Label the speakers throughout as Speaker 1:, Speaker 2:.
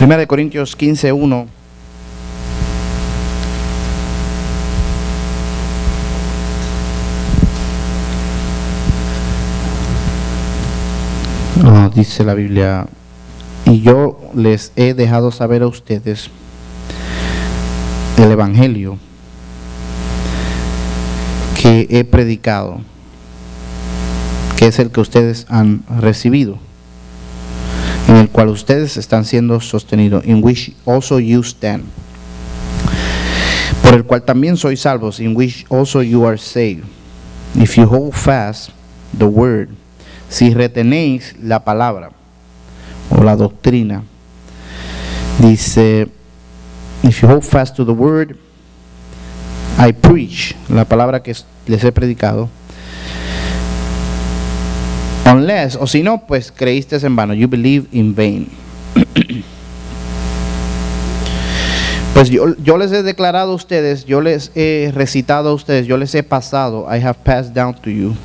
Speaker 1: Primera de Corintios 15:1. Dice la Biblia: y yo les he dejado saber a ustedes el evangelio que he predicado, que es el que ustedes han recibido, en el cual ustedes están siendo sostenidos, in which also you stand, por el cual también sois salvos, in which also you are saved, if you hold fast the word, si retenéis la palabra o la doctrina. Dice, if you hold fast to the word I preach, la palabra que les he predicado, unless, o si no, pues creíste en vano, you believe in vain. Pues yo les he declarado a ustedes, yo les he recitado a ustedes, yo les he pasado, I have passed down to you,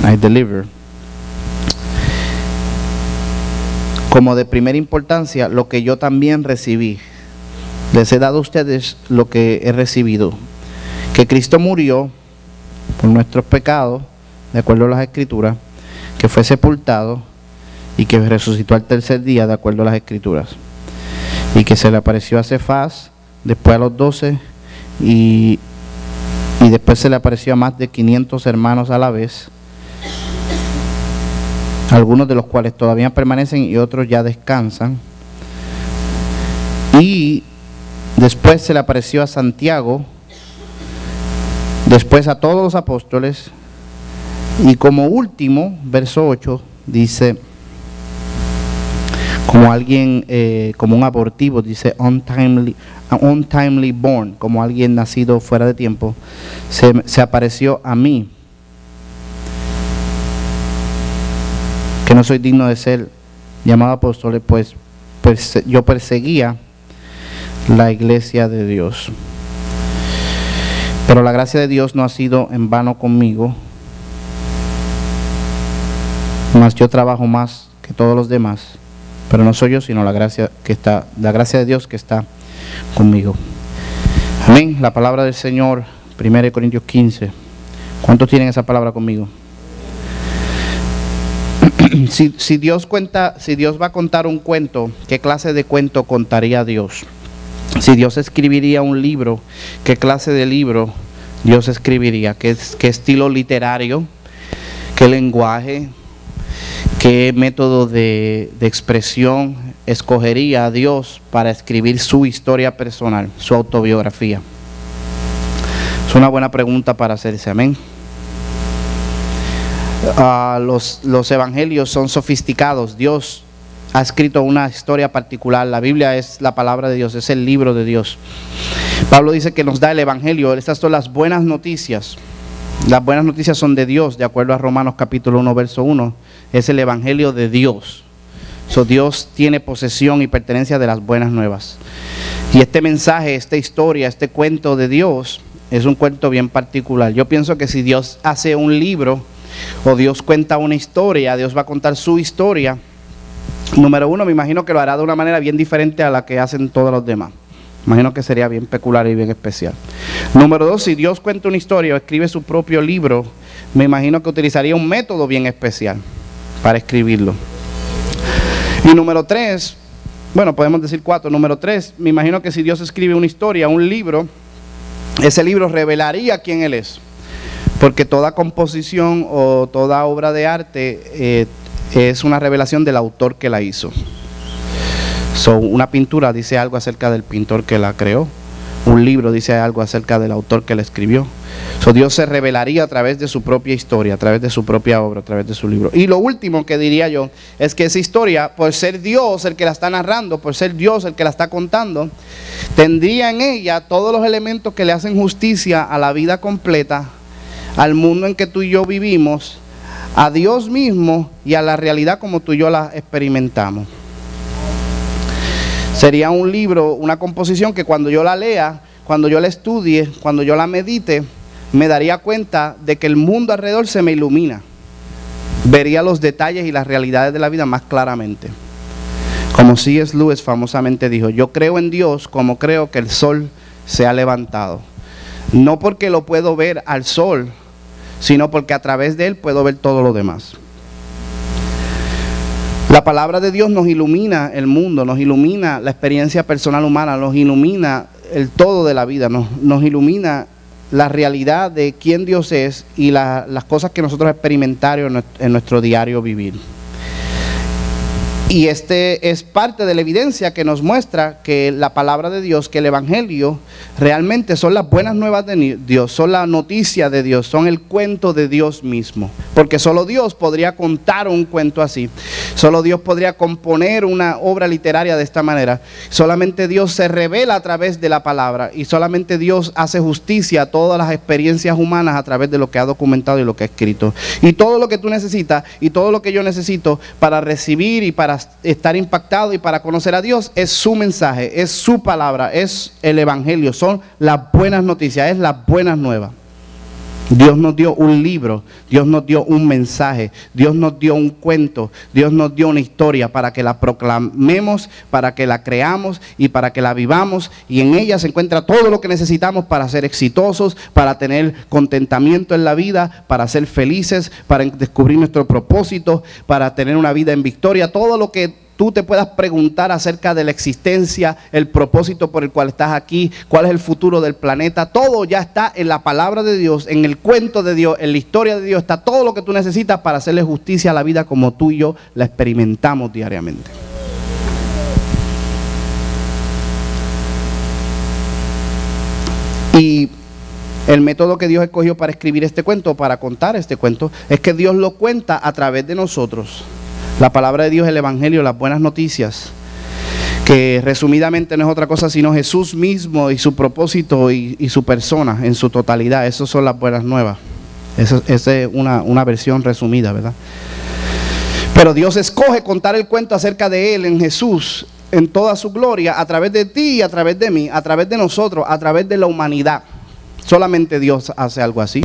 Speaker 1: I deliver, como de primera importancia, lo que yo también recibí. Les he dado a ustedes lo que he recibido, que Cristo murió por nuestros pecados, de acuerdo a las Escrituras, que fue sepultado y que resucitó al tercer día, de acuerdo a las Escrituras, y que se le apareció a Cefas, después a los 12, y después se le apareció a más de 500 hermanos a la vez, algunos de los cuales todavía permanecen y otros ya descansan. Y después se le apareció a Santiago, después a todos los apóstoles, y como último, verso 8, dice, como alguien, como un abortivo, dice untimely born, como alguien nacido fuera de tiempo, se apareció a mí, que no soy digno de ser llamado apóstol, pues yo perseguía la iglesia de Dios. Pero la gracia de Dios no ha sido en vano conmigo, mas yo trabajo más que todos los demás, pero no soy yo, sino la gracia de Dios que está conmigo. Amén. La palabra del Señor, 1 Corintios 15. ¿Cuántos tienen esa palabra conmigo? Si Dios va a contar un cuento, ¿qué clase de cuento contaría Dios? Si Dios escribiría un libro, ¿qué clase de libro Dios escribiría? ¿Qué estilo literario? ¿Qué lenguaje? ¿Qué método de expresión escogería Dios para escribir su historia personal, su autobiografía? Es una buena pregunta para hacerse. Amén. Los evangelios son sofisticados. Dios ha escrito una historia particular. La Biblia es la palabra de Dios, es el libro de Dios. Pablo dice que nos da el evangelio. Estas son las buenas noticias. Las buenas noticias son de Dios, de acuerdo a Romanos capítulo 1, verso 1. Es el evangelio de Dios. Dios tiene posesión y pertenencia de las buenas nuevas. Y este mensaje, esta historia, este cuento de Dios es un cuento bien particular. Yo pienso que si Dios hace un libro o Dios cuenta una historia, Dios va a contar su historia. Número uno, me imagino que lo hará de una manera bien diferente a la que hacen todos los demás. Imagino que sería bien peculiar y bien especial. Número dos, si Dios cuenta una historia o escribe su propio libro, me imagino que utilizaría un método bien especial para escribirlo. Y número tres, bueno, podemos decir cuatro. Número tres, me imagino que si Dios escribe una historia, un libro, ese libro revelaría quién Él es. Porque toda composición o toda obra de arte es una revelación del autor que la hizo. Una pintura dice algo acerca del pintor que la creó. Un libro dice algo acerca del autor que la escribió. Dios se revelaría a través de su propia historia, a través de su propia obra, a través de su libro. Y lo último que diría yo es que esa historia, por ser Dios el que la está narrando, por ser Dios el que la está contando, tendría en ella todos los elementos que le hacen justicia a la vida completa, al mundo en que tú y yo vivimos, a Dios mismo y a la realidad como tú y yo la experimentamos. Sería un libro, una composición que cuando yo la lea, cuando yo la estudie, cuando yo la medite, me daría cuenta de que el mundo alrededor se me ilumina. Vería los detalles y las realidades de la vida más claramente. Como C.S. Lewis famosamente dijo, yo creo en Dios como creo que el sol se ha levantado. No porque lo puedo ver al sol, sino porque a través de él puedo ver todo lo demás. La palabra de Dios nos ilumina el mundo, nos ilumina la experiencia personal humana, nos ilumina el todo de la vida, nos ilumina la realidad de quién Dios es y las cosas que nosotros experimentamos en nuestro diario vivir. Y este es parte de la evidencia que nos muestra que la palabra de Dios, que el Evangelio realmente son las buenas nuevas de Dios, son la noticia de Dios, son el cuento de Dios mismo. Porque solo Dios podría contar un cuento así, solo Dios podría componer una obra literaria de esta manera. Solamente Dios se revela a través de la palabra y solamente Dios hace justicia a todas las experiencias humanas a través de lo que ha documentado y lo que ha escrito. Y todo lo que tú necesitas y todo lo que yo necesito para recibir y para estar impactado y para conocer a Dios es su mensaje, es su palabra, es el Evangelio, son las buenas noticias, es las buenas nuevas. Dios nos dio un libro, Dios nos dio un mensaje, Dios nos dio un cuento, Dios nos dio una historia para que la proclamemos, para que la creamos y para que la vivamos, y en ella se encuentra todo lo que necesitamos para ser exitosos, para tener contentamiento en la vida, para ser felices, para descubrir nuestro propósito, para tener una vida en victoria. Todo lo que tú te puedas preguntar acerca de la existencia, el propósito por el cual estás aquí, cuál es el futuro del planeta, todo ya está en la palabra de Dios, en el cuento de Dios, en la historia de Dios, está todo lo que tú necesitas para hacerle justicia a la vida como tú y yo la experimentamos diariamente. Y el método que Dios escogió para escribir este cuento, para contar este cuento, es que Dios lo cuenta a través de nosotros. La palabra de Dios, el Evangelio, las buenas noticias, que resumidamente no es otra cosa sino Jesús mismo y su propósito y su persona en su totalidad. Esas son las buenas nuevas. Esa es una versión resumida, ¿verdad? Pero Dios escoge contar el cuento acerca de Él en Jesús, en toda su gloria, a través de ti y a través de mí, a través de nosotros, a través de la humanidad. Solamente Dios hace algo así.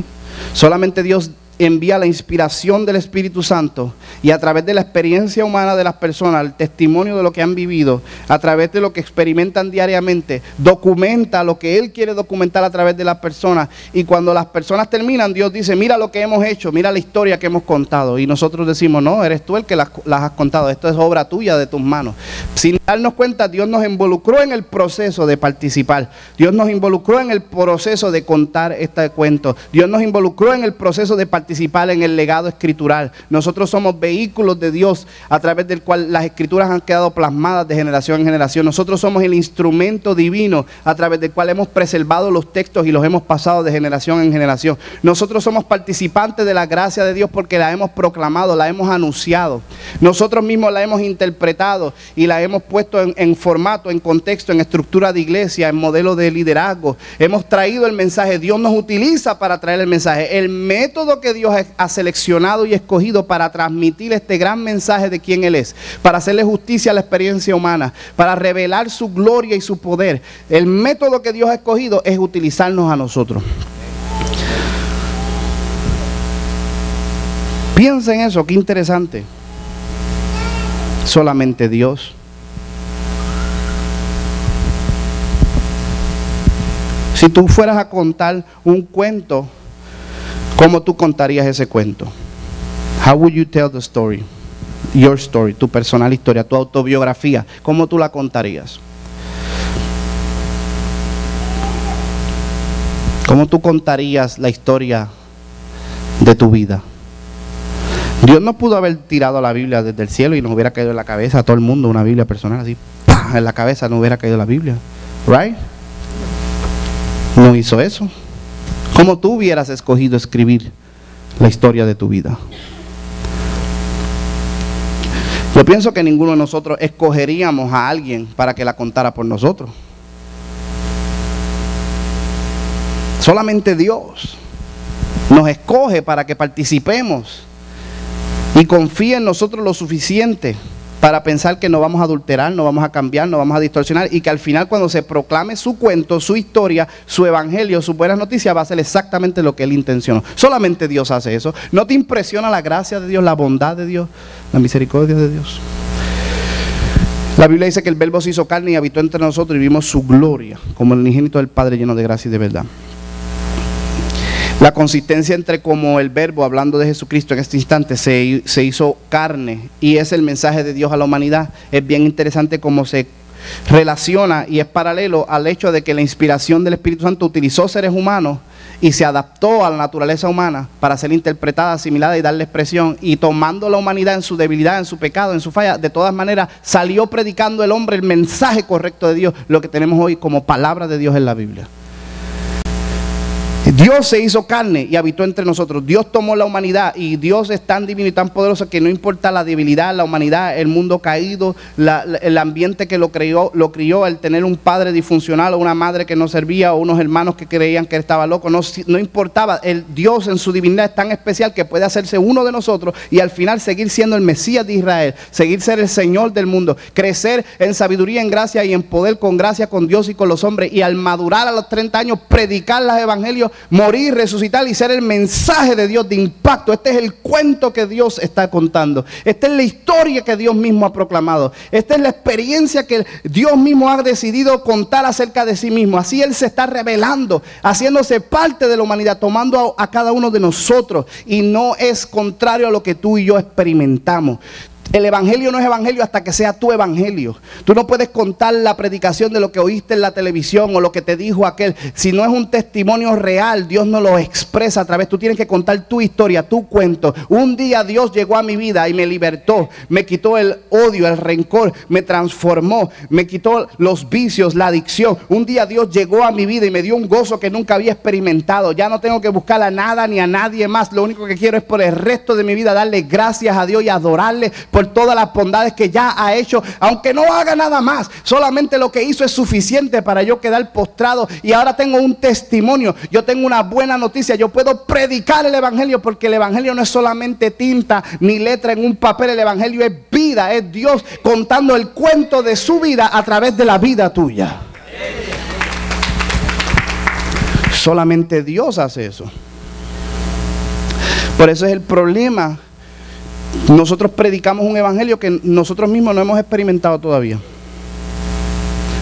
Speaker 1: Solamente Dios envía la inspiración del Espíritu Santo y a través de la experiencia humana de las personas, el testimonio de lo que han vivido, a través de lo que experimentan diariamente, documenta lo que Él quiere documentar a través de las personas. Y cuando las personas terminan, Dios dice, mira lo que hemos hecho, mira la historia que hemos contado. Y nosotros decimos, no, eres tú el que las has contado, esto es obra tuya, de tus manos. Sin darnos cuenta, Dios nos involucró en el proceso de participar. Dios nos involucró en el proceso de contar este cuento. Dios nos involucró en el proceso de participar en el legado escritural. Nosotros somos vehículos de Dios a través del cual las escrituras han quedado plasmadas de generación en generación. Nosotros somos el instrumento divino a través del cual hemos preservado los textos y los hemos pasado de generación en generación. Nosotros somos participantes de la gracia de Dios porque la hemos proclamado, la hemos anunciado. Nosotros mismos la hemos interpretado y la hemos puesto en formato, en contexto, en estructura de iglesia, en modelo de liderazgo. Hemos traído el mensaje. Dios nos utiliza para traer el mensaje. El método que Dios ha seleccionado y escogido para transmitir este gran mensaje de quién Él es, para hacerle justicia a la experiencia humana, para revelar su gloria y su poder. El método que Dios ha escogido es utilizarnos a nosotros. Piensa en eso, qué interesante. Solamente Dios. Si tú fueras a contar un cuento, ¿cómo tú contarías ese cuento? How would you tell the story? Your story, tu personal historia, tu autobiografía. ¿Cómo tú la contarías? ¿Cómo tú contarías la historia de tu vida? Dios no pudo haber tirado la Biblia desde el cielo y nos hubiera caído en la cabeza a todo el mundo una Biblia personal así, ¡pah! En la cabeza no hubiera caído la Biblia. Right? No hizo eso. ¿Cómo tú hubieras escogido escribir la historia de tu vida? Yo pienso que ninguno de nosotros escogeríamos a alguien para que la contara por nosotros. Solamente Dios nos escoge para que participemos y confíe en nosotros lo suficiente para pensar que no vamos a adulterar, no vamos a cambiar, no vamos a distorsionar, y que al final cuando se proclame su cuento, su historia, su evangelio, sus buenas noticias, va a ser exactamente lo que Él intencionó. Solamente Dios hace eso. ¿No te impresiona la gracia de Dios, la bondad de Dios, la misericordia de Dios? La Biblia dice que el Verbo se hizo carne y habitó entre nosotros y vimos su gloria, como el unigénito del Padre lleno de gracia y de verdad. La consistencia entre como el Verbo, hablando de Jesucristo en este instante, se hizo carne y es el mensaje de Dios a la humanidad. Es bien interesante cómo se relaciona y es paralelo al hecho de que la inspiración del Espíritu Santo utilizó seres humanos y se adaptó a la naturaleza humana para ser interpretada, asimilada y darle expresión, y tomando la humanidad en su debilidad, en su pecado, en su falla, de todas maneras salió predicando el hombre el mensaje correcto de Dios, lo que tenemos hoy como palabra de Dios en la Biblia. Dios se hizo carne y habitó entre nosotros. Dios tomó la humanidad y Dios es tan divino y tan poderoso que no importa la debilidad, la humanidad, el mundo caído, el ambiente que lo crió, el tener un padre disfuncional o una madre que no servía o unos hermanos que creían que estaba loco, no importaba. El Dios en su divinidad es tan especial que puede hacerse uno de nosotros y al final seguir siendo el Mesías de Israel, seguir ser el Señor del mundo, crecer en sabiduría, en gracia y en poder, con gracia con Dios y con los hombres, y al madurar a los 30 años predicar los evangelios, morir, resucitar y ser el mensaje de Dios de impacto. Este es el cuento que Dios está contando. Esta es la historia que Dios mismo ha proclamado. Esta es la experiencia que Dios mismo ha decidido contar acerca de sí mismo. Así Él se está revelando, haciéndose parte de la humanidad, tomando a cada uno de nosotros, y no es contrario a lo que tú y yo experimentamos. El evangelio no es evangelio hasta que sea tu evangelio. Tú no puedes contar la predicación de lo que oíste en la televisión o lo que te dijo aquel. Si no es un testimonio real, Dios no lo expresa a través. Tú tienes que contar tu historia, tu cuento. Un día Dios llegó a mi vida y me libertó. Me quitó el odio, el rencor. Me transformó. Me quitó los vicios, la adicción. Un día Dios llegó a mi vida y me dio un gozo que nunca había experimentado. Ya no tengo que buscar a nada ni a nadie más. Lo único que quiero es por el resto de mi vida darle gracias a Dios y adorarle por todas las bondades que ya ha hecho, aunque no haga nada más. Solamente lo que hizo es suficiente para yo quedar postrado, y ahora tengo un testimonio. Yo tengo una buena noticia. Yo puedo predicar el evangelio, porque el evangelio no es solamente tinta ni letra en un papel. El evangelio es vida, es Dios contando el cuento de su vida a través de la vida tuya. Solamente Dios hace eso. Por eso es el problema. Nosotros predicamos un evangelio que nosotros mismos no hemos experimentado todavía.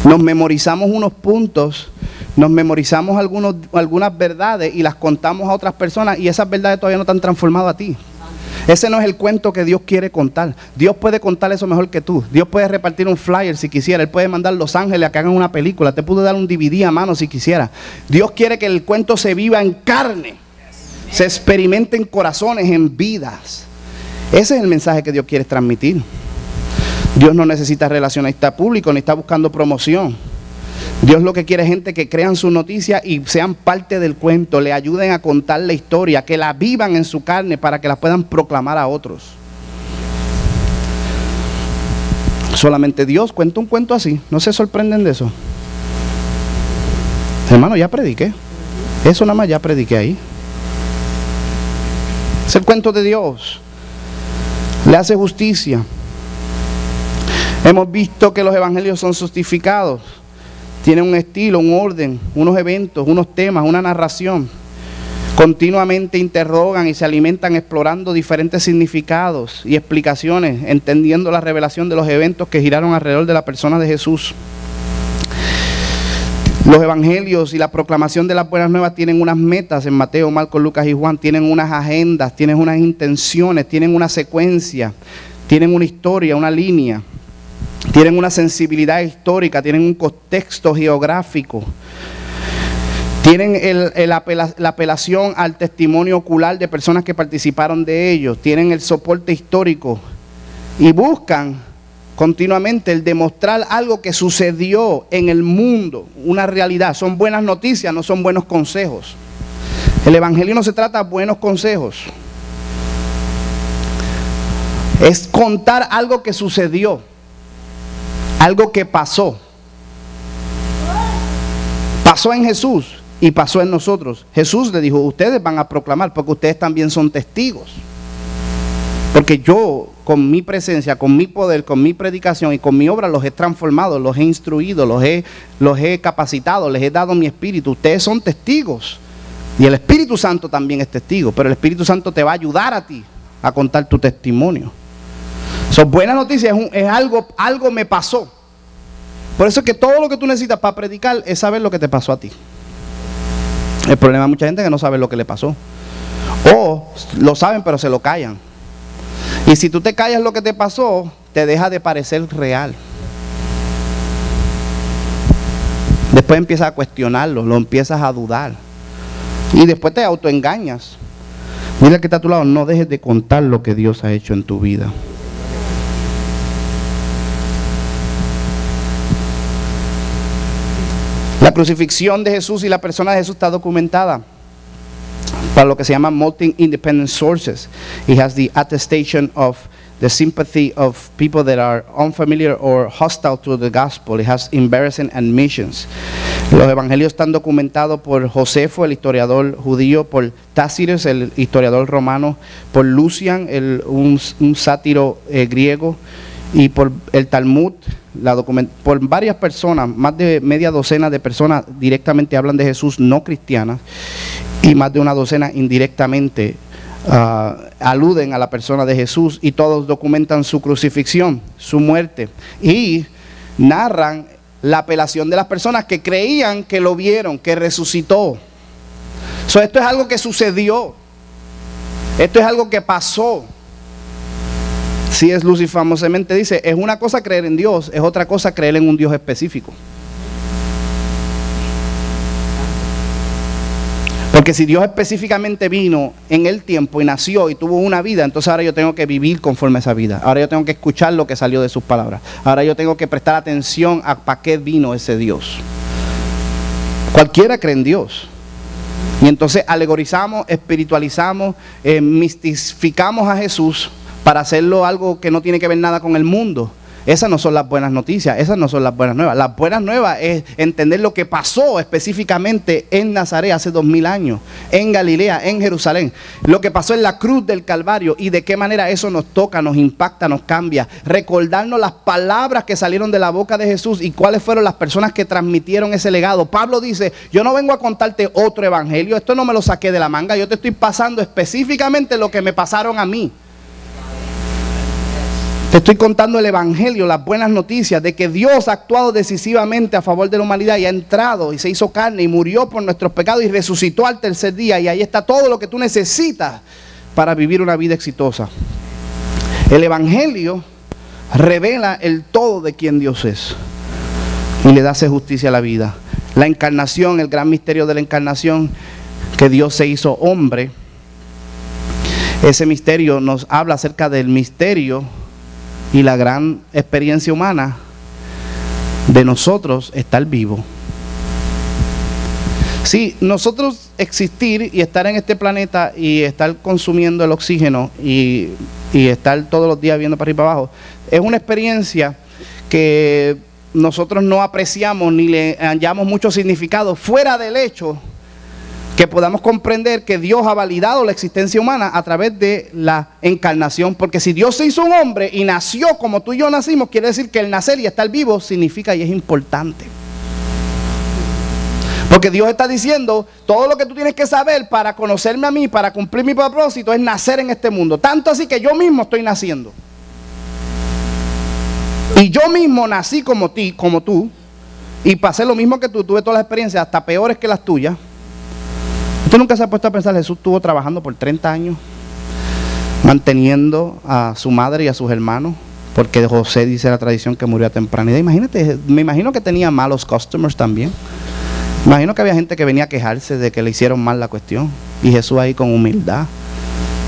Speaker 1: Nos memorizamos unos puntos, nos memorizamos algunas verdades y las contamos a otras personas, y esas verdades todavía no te han transformado a ti. Ese no es el cuento que Dios quiere contar. Dios puede contar eso mejor que tú. Dios puede repartir un flyer si quisiera. Él puede mandar Los Ángeles a que hagan una película. Te puede dar un DVD a mano si quisiera. Dios quiere que el cuento se viva en carne, se experimente en corazones, en vidas. Ese es el mensaje que Dios quiere transmitir. Dios no necesita relacionista público, ni está buscando promoción. Dios lo que quiere es gente que crean su noticia y sean parte del cuento, le ayuden a contar la historia, que la vivan en su carne para que la puedan proclamar a otros. Solamente Dios cuenta un cuento así. ¿No se sorprenden de eso? Hermano, ya prediqué. Eso nada más ya prediqué ahí. Es el cuento de Dios. Le hace justicia. Hemos visto que los evangelios son justificados. Tienen un estilo, un orden, unos eventos, unos temas, una narración. Continuamente interrogan y se alimentan explorando diferentes significados y explicaciones, entendiendo la revelación de los eventos que giraron alrededor de la persona de Jesús. Los evangelios y la proclamación de las buenas nuevas tienen unas metas en Mateo, Marcos, Lucas y Juan. Tienen unas agendas, tienen unas intenciones, tienen una secuencia, tienen una historia, una línea. Tienen una sensibilidad histórica, tienen un contexto geográfico. Tienen la apelación al testimonio ocular de personas que participaron de ellos. Tienen el soporte histórico. Y buscan continuamente el demostrar algo que sucedió en el mundo, una realidad. Son buenas noticias, no son buenos consejos. El evangelio no se trata de buenos consejos. Es contar algo que sucedió, algo que pasó. Pasó en Jesús y pasó en nosotros. Jesús le dijo, ustedes van a proclamar porque ustedes también son testigos. Porque yo, con mi presencia, con mi poder, con mi predicación y con mi obra, los he transformado, los he instruido, los he capacitado, les he dado mi espíritu. Ustedes son testigos. Y el Espíritu Santo también es testigo. Pero el Espíritu Santo te va a ayudar a ti a contar tu testimonio. Buena noticia, es algo me pasó. Por eso es que todo lo que tú necesitas para predicar es saber lo que te pasó a ti. El problema de mucha gente es que no sabe lo que le pasó. O lo saben pero se lo callan. Y si tú te callas lo que te pasó, te deja de parecer real. Después empiezas a cuestionarlo, lo empiezas a dudar. Y después te autoengañas. Mira el que está a tu lado, no dejes de contar lo que Dios ha hecho en tu vida. La crucifixión de Jesús y la persona de Jesús está documentada para lo que se llama multi-independent sources. It has the attestation of the sympathy of people that are unfamiliar or hostile to the gospel. It has embarrassing admissions. Los evangelios están documentados por Josefo, el historiador judío, por Tácites, el historiador romano, por Lucian, un sátiro griego, y por el Talmud, por varias personas. Más de media docena de personas directamente hablan de Jesús, no cristianas, y más de una docena indirectamente aluden a la persona de Jesús, y todos documentan su crucifixión, su muerte, y narran la apelación de las personas que creían que lo vieron, que resucitó. Esto es algo que sucedió, esto es algo que pasó. C.S. Lewis famosamente dice, es una cosa creer en Dios, es otra cosa creer en un Dios específico. Porque si Dios específicamente vino en el tiempo y nació y tuvo una vida, entonces ahora yo tengo que vivir conforme a esa vida. Ahora yo tengo que escuchar lo que salió de sus palabras. Ahora yo tengo que prestar atención a para qué vino ese Dios. Cualquiera cree en Dios. Y entonces alegorizamos, espiritualizamos, mistificamos a Jesús para hacerlo algo que no tiene que ver nada con el mundo. Esas no son las buenas noticias, esas no son las buenas nuevas. Las buenas nuevas es entender lo que pasó específicamente en Nazaret hace 2000 años, en Galilea, en Jerusalén. Lo que pasó en la cruz del Calvario y de qué manera eso nos toca, nos impacta, nos cambia. Recordarnos las palabras que salieron de la boca de Jesús y cuáles fueron las personas que transmitieron ese legado. Pablo dice, yo no vengo a contarte otro evangelio, esto no me lo saqué de la manga, yo te estoy pasando específicamente lo que me pasaron a mí. Te estoy contando el evangelio, las buenas noticias de que Dios ha actuado decisivamente a favor de la humanidad y ha entrado y se hizo carne y murió por nuestros pecados y resucitó al tercer día, y ahí está todo lo que tú necesitas para vivir una vida exitosa. El evangelio revela el todo de quién Dios es y le da justicia a la vida. La encarnación, el gran misterio de la encarnación, que Dios se hizo hombre, ese misterio nos habla acerca del misterio y la gran experiencia humana de nosotros estar vivo. Sí, nosotros existir y estar en este planeta y estar consumiendo el oxígeno y estar todos los días viendo para arriba y para abajo, es una experiencia que nosotros no apreciamos ni le hallamos mucho significado, fuera del hecho que podamos comprender que Dios ha validado la existencia humana a través de la encarnación. Porque si Dios se hizo un hombre y nació como tú y yo nacimos, quiere decir que el nacer y estar vivo significa y es importante. Porque Dios está diciendo, todo lo que tú tienes que saber para conocerme a mí, para cumplir mi propósito, es nacer en este mundo. Tanto así que yo mismo estoy naciendo. Y yo mismo nací como tú, y pasé lo mismo que tú, tuve todas las experiencias, hasta peores que las tuyas. ¿Usted nunca se ha puesto a pensar, Jesús estuvo trabajando por 30 años, manteniendo a su madre y a sus hermanos? Porque José dice la tradición que murió a temprana edad. Imagínate, me imagino que tenía malos customers también. Imagino que había gente que venía a quejarse de que le hicieron mal la cuestión. Y Jesús ahí con humildad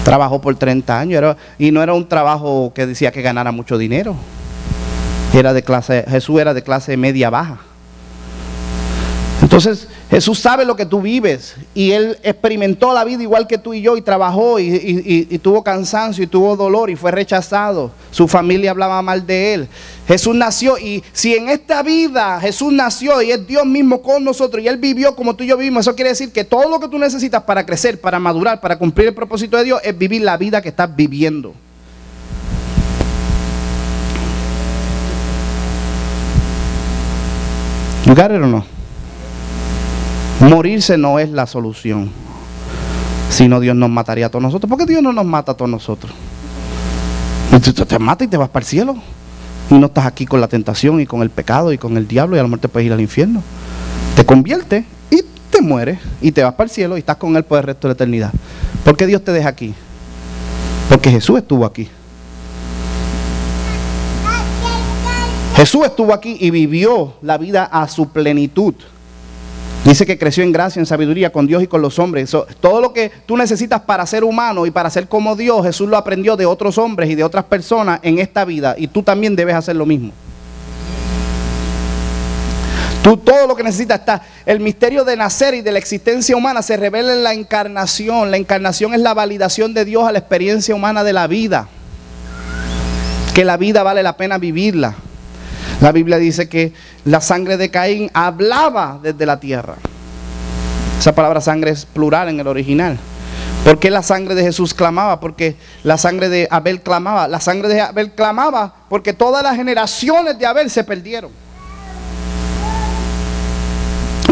Speaker 1: trabajó por 30 años. Y no era un trabajo que decía que ganara mucho dinero. Jesús era de clase media baja. Entonces Jesús sabe lo que tú vives, y Él experimentó la vida igual que tú y yo, y trabajó y tuvo cansancio y tuvo dolor y fue rechazado. Su familia hablaba mal de Él. Jesús nació, y si en esta vida Jesús nació y es Dios mismo con nosotros y Él vivió como tú y yo vivimos, eso quiere decir que todo lo que tú necesitas para crecer, para madurar, para cumplir el propósito de Dios es vivir la vida que estás viviendo. ¿You got it o no? Morirse no es la solución. Si no, Dios nos mataría a todos nosotros. ¿Por qué Dios no nos mata a todos nosotros? Y tú te matas y te vas para el cielo. Y no estás aquí con la tentación y con el pecado y con el diablo, y a lo mejor te puedes ir al infierno. Te conviertes y te mueres y te vas para el cielo y estás con Él por el resto de la eternidad. ¿Por qué Dios te deja aquí? Porque Jesús estuvo aquí. Jesús estuvo aquí y vivió la vida a su plenitud. Dice que creció en gracia, en sabiduría con Dios y con los hombres. Todo lo que tú necesitas para ser humano y para ser como Dios, Jesús lo aprendió de otros hombres y de otras personas en esta vida. Y tú también debes hacer lo mismo. Tú todo lo que necesitas está. El misterio de nacer y de la existencia humana se revela en la encarnación. La encarnación es la validación de Dios a la experiencia humana de la vida. Que la vida vale la pena vivirla. La Biblia dice que la sangre de Caín hablaba desde la tierra. Esa palabra sangre es plural en el original. ¿Por qué la sangre de Jesús clamaba? Porque la sangre de Abel clamaba. La sangre de Abel clamaba porque todas las generaciones de Abel se perdieron.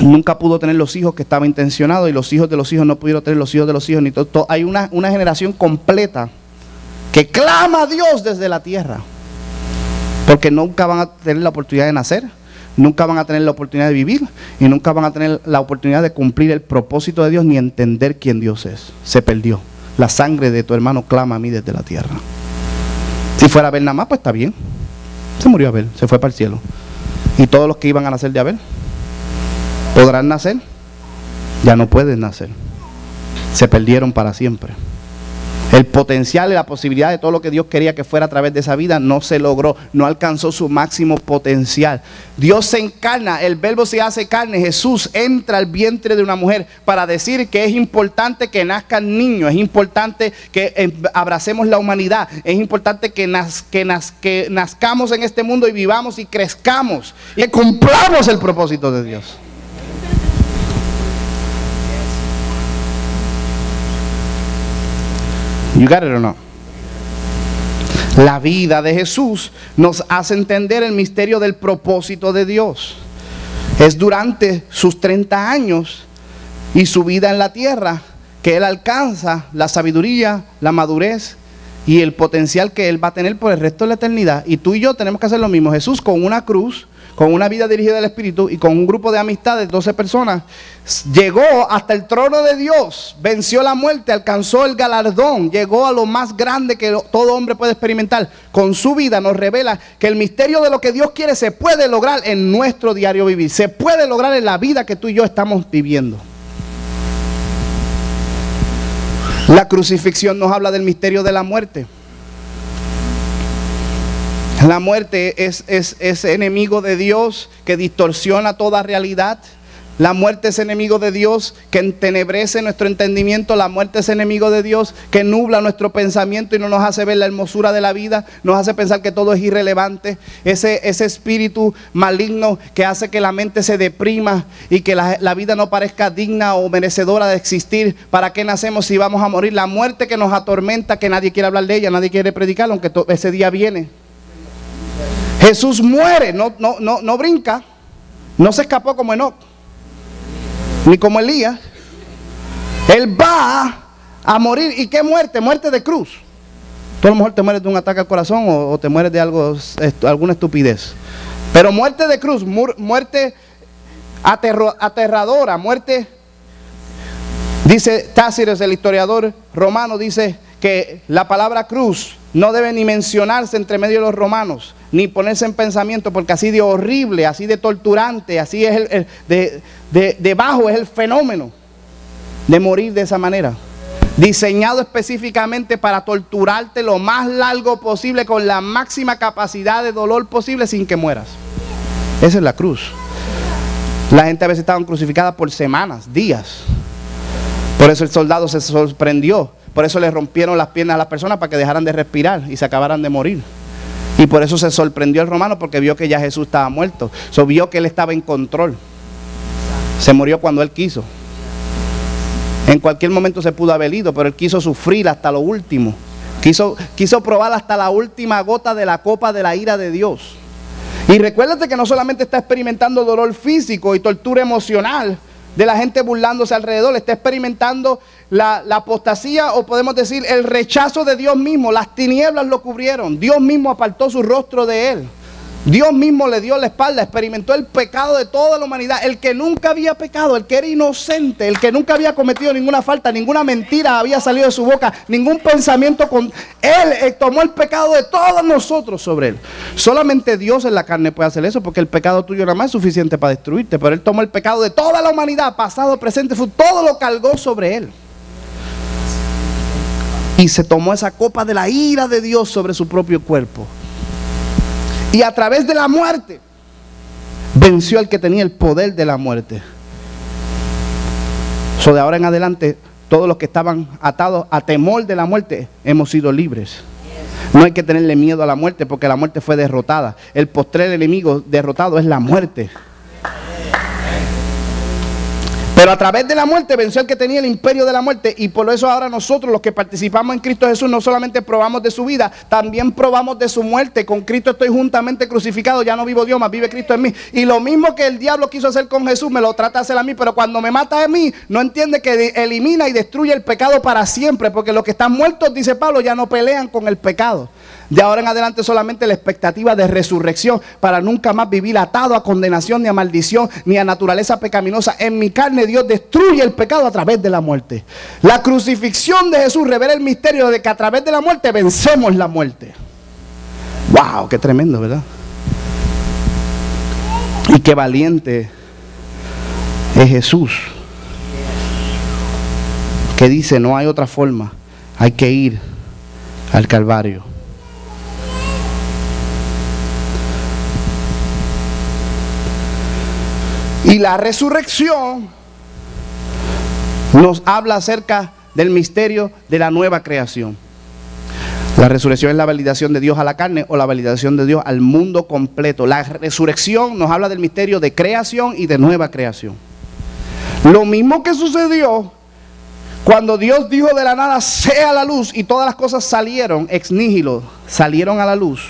Speaker 1: Nunca pudo tener los hijos que estaba intencionado, y los hijos de los hijos no pudieron tener los hijos de los hijos. Ni todo. Hay una generación completa que clama a Dios desde la tierra. Porque nunca van a tener la oportunidad de nacer, nunca van a tener la oportunidad de vivir y nunca van a tener la oportunidad de cumplir el propósito de Dios ni entender quién Dios es. Se perdió. La sangre de tu hermano clama a mí desde la tierra. Si fuera Abel nada más, pues está bien. Se murió Abel, se fue para el cielo. ¿Y todos los que iban a nacer de Abel? ¿Podrán nacer? Ya no pueden nacer. Se perdieron para siempre. El potencial y la posibilidad de todo lo que Dios quería que fuera a través de esa vida no se logró, no alcanzó su máximo potencial. Dios se encarna, el verbo se hace carne, Jesús entra al vientre de una mujer para decir que es importante que nazcan niños, es importante que abracemos la humanidad, es importante que nazcamos en este mundo y vivamos y crezcamos y cumplamos el propósito de Dios. You got it or no? La vida de Jesús nos hace entender el misterio del propósito de Dios. Es durante sus 30 años y su vida en la tierra que Él alcanza la sabiduría, la madurez y el potencial que Él va a tener por el resto de la eternidad. Y tú y yo tenemos que hacer lo mismo. Jesús, con una cruz, con una vida dirigida al Espíritu y con un grupo de amistades, 12 personas, llegó hasta el trono de Dios, venció la muerte, alcanzó el galardón, llegó a lo más grande que todo hombre puede experimentar. Con su vida nos revela que el misterio de lo que Dios quiere se puede lograr en nuestro diario vivir, se puede lograr en la vida que tú y yo estamos viviendo. La crucifixión nos habla del misterio de la muerte. La muerte es enemigo de Dios que distorsiona toda realidad. La muerte es enemigo de Dios que entenebrece nuestro entendimiento. La muerte es enemigo de Dios que nubla nuestro pensamiento y no nos hace ver la hermosura de la vida. Nos hace pensar que todo es irrelevante. Ese espíritu maligno que hace que la mente se deprima y que la vida no parezca digna o merecedora de existir. ¿Para qué nacemos si vamos a morir? La muerte que nos atormenta, que nadie quiere hablar de ella, nadie quiere predicarla, aunque ese día viene. Jesús muere, no brinca, no se escapó como Enoc, ni como Elías. Él va a morir. ¿Y qué muerte? Muerte de cruz. Tú a lo mejor te mueres de un ataque al corazón o te mueres de alguna estupidez. Pero muerte de cruz, muerte aterradora, muerte. Dice Tácito, el historiador romano, dice que la palabra cruz no debe ni mencionarse entre medio de los romanos, ni ponerse en pensamiento, porque así de horrible, así de torturante, así es de bajo es el fenómeno de morir de esa manera. Diseñado específicamente para torturarte lo más largo posible, con la máxima capacidad de dolor posible, sin que mueras. Esa es la cruz. La gente a veces estaba crucificada por semanas, días. Por eso el soldado se sorprendió. Por eso le rompieron las piernas a las personas, para que dejaran de respirar y se acabaran de morir. Y por eso se sorprendió el romano, porque vio que ya Jesús estaba muerto. Vio que Él estaba en control. Se murió cuando Él quiso. En cualquier momento se pudo haber ido, pero Él quiso sufrir hasta lo último. Quiso probar hasta la última gota de la copa de la ira de Dios. Y recuérdate que no solamente está experimentando dolor físico y tortura emocional, de la gente burlándose alrededor, está experimentando la apostasía, o podemos decir el rechazo de Dios mismo. Las tinieblas lo cubrieron, Dios mismo apartó su rostro de él, Dios mismo le dio la espalda, experimentó el pecado de toda la humanidad. El que nunca había pecado, el que era inocente, el que nunca había cometido ninguna falta, ninguna mentira había salido de su boca, ningún pensamiento con él, tomó el pecado de todos nosotros sobre él. Solamente Dios en la carne puede hacer eso, porque el pecado tuyo nada más es suficiente para destruirte, pero él tomó el pecado de toda la humanidad, pasado, presente, todo lo cargó sobre él. Y se tomó esa copa de la ira de Dios sobre su propio cuerpo. Y a través de la muerte venció al que tenía el poder de la muerte. So, de ahora en adelante, todos los que estaban atados a temor de la muerte, hemos sido libres. No hay que tenerle miedo a la muerte, porque la muerte fue derrotada. El postrer enemigo derrotado es la muerte. Pero a través de la muerte venció al que tenía el imperio de la muerte. Y por eso ahora nosotros, los que participamos en Cristo Jesús, no solamente probamos de su vida, también probamos de su muerte. Con Cristo estoy juntamente crucificado, ya no vivo Dios, mas vive Cristo en mí. Y lo mismo que el diablo quiso hacer con Jesús, me lo trata de hacer a mí. Pero cuando me mata a mí, no entiende que elimina y destruye el pecado para siempre. Porque los que están muertos, dice Pablo, ya no pelean con el pecado. De ahora en adelante solamente la expectativa de resurrección, para nunca más vivir atado a condenación, ni a maldición, ni a naturaleza pecaminosa. En mi carne Dios destruye el pecado a través de la muerte. La crucifixión de Jesús revela el misterio de que a través de la muerte vencemos la muerte. ¡Wow! ¡Qué tremendo!, ¿verdad? Y qué valiente es Jesús, que dice: no hay otra forma, hay que ir al Calvario. Y la resurrección nos habla acerca del misterio de la nueva creación. La resurrección es la validación de Dios a la carne, o la validación de Dios al mundo completo. La resurrección nos habla del misterio de creación y de nueva creación. Lo mismo que sucedió cuando Dios dijo de la nada: sea la luz, y todas las cosas salieron ex nihilo, salieron a la luz.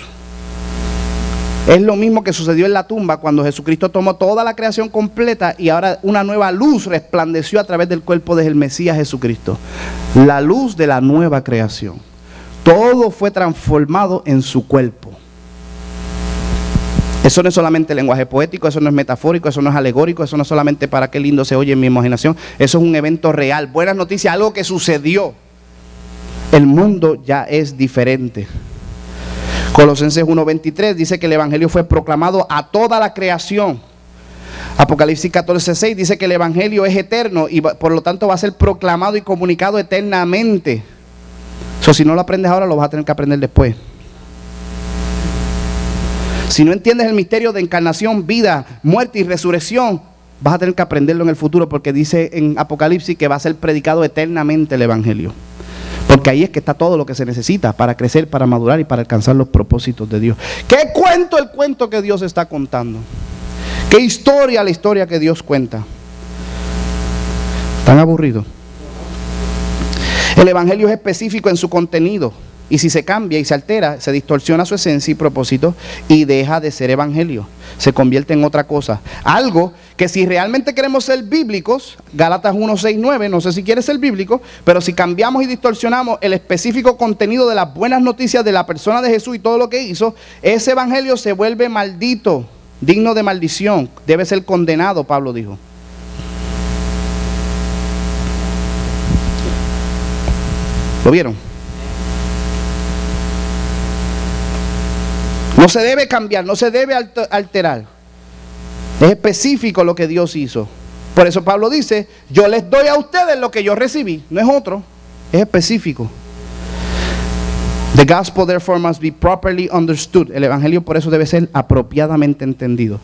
Speaker 1: Es lo mismo que sucedió en la tumba, cuando Jesucristo tomó toda la creación completa y ahora una nueva luz resplandeció a través del cuerpo del Mesías Jesucristo. La luz de la nueva creación. Todo fue transformado en su cuerpo. Eso no es solamente lenguaje poético, eso no es metafórico, eso no es alegórico, eso no es solamente para qué lindo se oye en mi imaginación. Eso es un evento real. Buenas noticias, algo que sucedió. El mundo ya es diferente. Colosenses 1:23 dice que el evangelio fue proclamado a toda la creación. Apocalipsis 14:6 dice que el evangelio es eterno y por lo tanto va a ser proclamado y comunicado eternamente. Si no lo aprendes ahora, lo vas a tener que aprender después. Si no entiendes el misterio de encarnación, vida, muerte y resurrección, vas a tener que aprenderlo en el futuro, porque dice en Apocalipsis que va a ser predicado eternamente el evangelio. Porque ahí es que está todo lo que se necesita para crecer, para madurar y para alcanzar los propósitos de Dios. ¿Qué cuento el cuento que Dios está contando? ¿Qué historia la historia que Dios cuenta? ¿Tan aburrido? El evangelio es específico en su contenido. Y si se cambia y se altera, se distorsiona su esencia y propósito y deja de ser evangelio. Se convierte en otra cosa. Algo que, si realmente queremos ser bíblicos, Gálatas 1:6-9, no sé si quieres ser bíblico, pero si cambiamos y distorsionamos el específico contenido de las buenas noticias de la persona de Jesús y todo lo que hizo, ese evangelio se vuelve maldito, digno de maldición, debe ser condenado, Pablo dijo. ¿Lo vieron? No se debe cambiar, no se debe alterar. Es específico lo que Dios hizo. Por eso Pablo dice: yo les doy a ustedes lo que yo recibí. No es otro, es específico. The gospel therefore must be properly understood. El evangelio por eso debe ser apropiadamente entendido.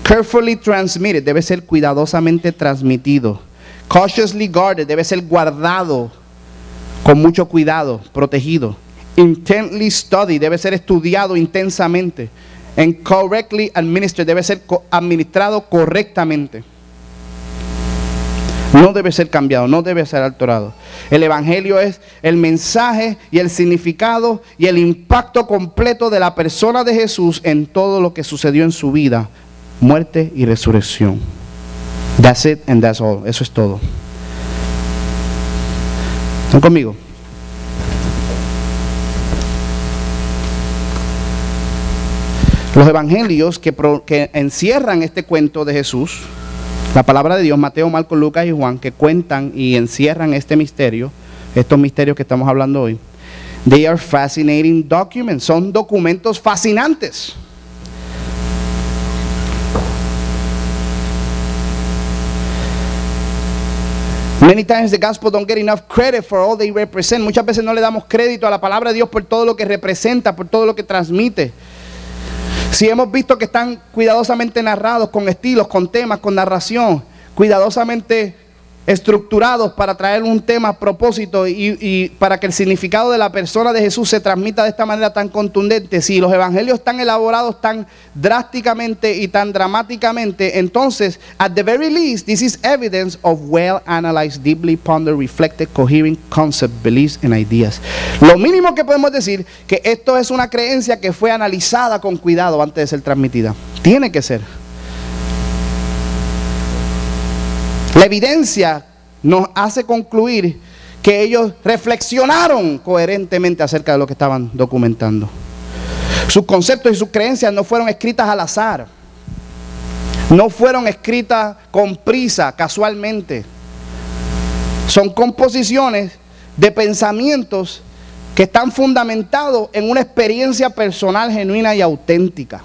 Speaker 1: Carefully transmitted, debe ser cuidadosamente transmitido. Cautiously guarded, debe ser guardado con mucho cuidado, protegido. Intently studied, debe ser estudiado intensamente. And correctly administered, debe ser administrado correctamente. No debe ser cambiado, no debe ser alterado. El evangelio es el mensaje y el significado y el impacto completo de la persona de Jesús en todo lo que sucedió en su vida, muerte y resurrección. That's it and that's all. Eso es todo. ¿Están conmigo? Los evangelios que encierran este cuento de Jesús, la palabra de Dios, Mateo, Marcos, Lucas y Juan, que cuentan y encierran este misterio, estos misterios que estamos hablando hoy, they are fascinating documents, son documentos fascinantes. Many times the gospel don't get enough credit for all they represent. Muchas veces no le damos crédito a la palabra de Dios por todo lo que representa, por todo lo que transmite. Si hemos visto que están cuidadosamente narrados, con estilos, con temas, con narración, cuidadosamente estructurados para traer un tema a propósito y para que el significado de la persona de Jesús se transmita de esta manera tan contundente. Si los evangelios están elaborados tan drásticamente y tan dramáticamente, entonces, at the very least, this is evidence of well analyzed, deeply pondered, reflected, coherent concept, beliefs and ideas. Lo mínimo que podemos decir que esto es una creencia que fue analizada con cuidado antes de ser transmitida. Tiene que ser. La evidencia nos hace concluir que ellos reflexionaron coherentemente acerca de lo que estaban documentando. Sus conceptos y sus creencias no fueron escritas al azar. No fueron escritas con prisa, casualmente. Son composiciones de pensamientos que están fundamentados en una experiencia personal, genuina y auténtica.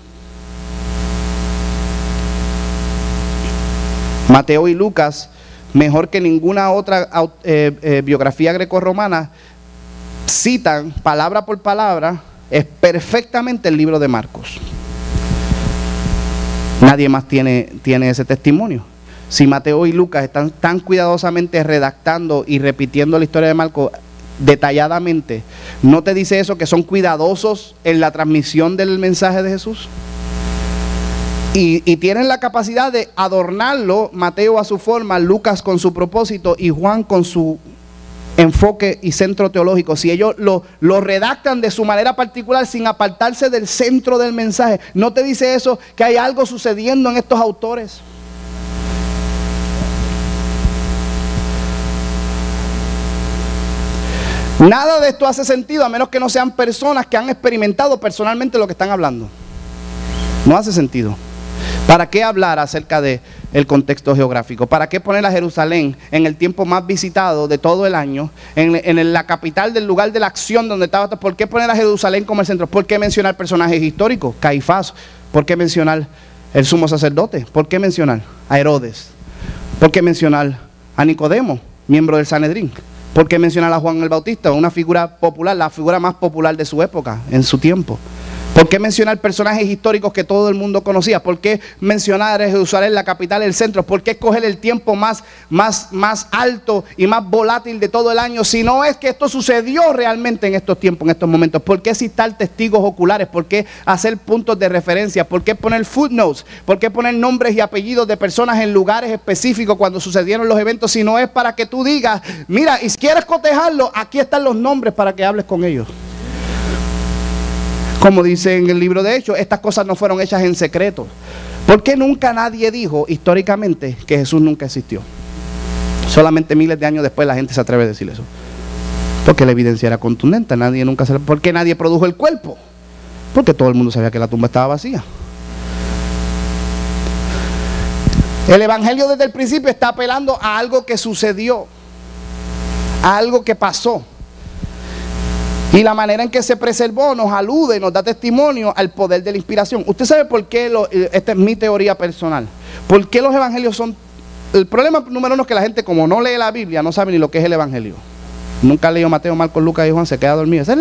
Speaker 1: Mateo y Lucas, mejor que ninguna otra biografía grecorromana, citan palabra por palabra perfectamente el libro de Marcos. Nadie más tiene ese testimonio. Si Mateo y Lucas están tan cuidadosamente redactando y repitiendo la historia de Marcos detalladamente, ¿no te dice eso que son cuidadosos en la transmisión del mensaje de Jesús? Y tienen la capacidad de adornarlo, Mateo a su forma, Lucas con su propósito y Juan con su enfoque y centro teológico. Si ellos lo redactan de su manera particular sin apartarse del centro del mensaje, ¿no te dice eso que hay algo sucediendo en estos autores? Nada de esto hace sentido a menos que no sean personas que han experimentado personalmente lo que están hablando. No hace sentido. ¿Para qué hablar acerca del contexto geográfico? ¿Para qué poner a Jerusalén en el tiempo más visitado de todo el año? En la capital del lugar de la acción donde estaba. ¿Por qué poner a Jerusalén como el centro? ¿Por qué mencionar personajes históricos? Caifás. ¿Por qué mencionar el sumo sacerdote? ¿Por qué mencionar a Herodes? ¿Por qué mencionar a Nicodemo, miembro del Sanedrín? ¿Por qué mencionar a Juan el Bautista, una figura popular, la figura más popular de su época, en su tiempo? ¿Por qué mencionar personajes históricos que todo el mundo conocía? ¿Por qué mencionar a Jerusalén, la capital, el centro? ¿Por qué escoger el tiempo más alto y más volátil de todo el año? Si no es que esto sucedió realmente en estos tiempos, en estos momentos. ¿Por qué citar testigos oculares? ¿Por qué hacer puntos de referencia? ¿Por qué poner footnotes? ¿Por qué poner nombres y apellidos de personas en lugares específicos cuando sucedieron los eventos? Si no es para que tú digas, mira, y si quieres cotejarlo, aquí están los nombres para que hables con ellos. Como dice en el libro de Hechos, estas cosas no fueron hechas en secreto. ¿Por qué nunca nadie dijo históricamente que Jesús nunca existió? Solamente miles de años después la gente se atreve a decir eso. Porque la evidencia era contundente. ¿Por qué nadie produjo el cuerpo? Porque todo el mundo sabía que la tumba estaba vacía. El evangelio desde el principio está apelando a algo que sucedió, a algo que pasó. Y la manera en que se preservó nos alude, nos da testimonio al poder de la inspiración. ¿Usted sabe por qué? Esta es mi teoría personal. ¿Por qué los evangelios son? El problema número uno es que la gente, como no lee la Biblia, no sabe ni lo que es el evangelio. Nunca leyó Mateo, Marcos, Lucas y Juan, se queda dormido. Esto